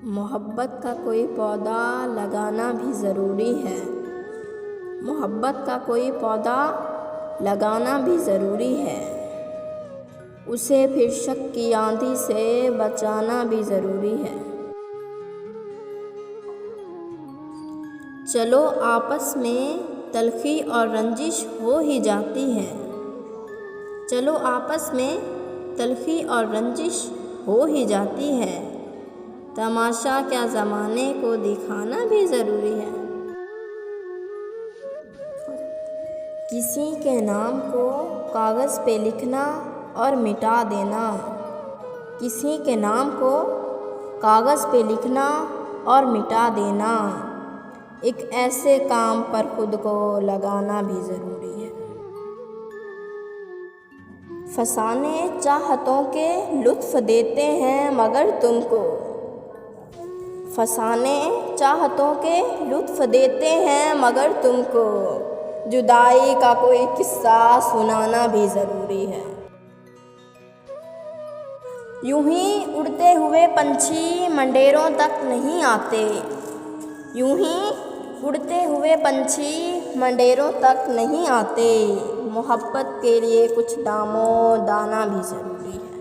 मोहब्बत का कोई पौधा लगाना भी ज़रूरी है। मोहब्बत का कोई पौधा लगाना भी ज़रूरी है। उसे फिर शक की आंधी से बचाना भी ज़रूरी है। चलो आपस में तलखी और रंजिश हो ही जाती है। चलो आपस में तलखी और रंजिश हो ही जाती है। तमाशा क्या ज़माने को दिखाना भी ज़रूरी है। किसी के नाम को कागज़ पे लिखना और मिटा देना। किसी के नाम को कागज़ पे लिखना और मिटा देना। एक ऐसे काम पर खुद को लगाना भी ज़रूरी है। फसाने चाहतों के लुत्फ़ देते हैं मगर तुमको। फसाने चाहतों के लुत्फ़ देते हैं मगर तुमको। जुदाई का कोई किस्सा सुनाना भी ज़रूरी है। यूं ही उड़ते हुए पंछी मंडेरों तक नहीं आते। यूं ही उड़ते हुए पंछी मंडेरों तक नहीं आते। मोहब्बत के लिए कुछ दामो दाना भी ज़रूरी है।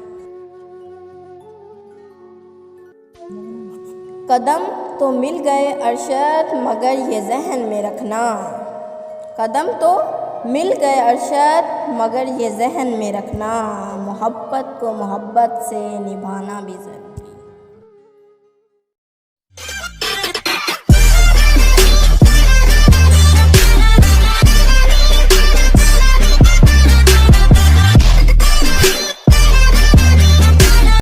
कदम तो मिल गए अरशद मगर ये ज़हन में रखना। कदम तो मिल गए अरशद मगर ये ज़हन में रखना। मोहब्बत को मोहब्बत से निभाना भी ज़रूरी है।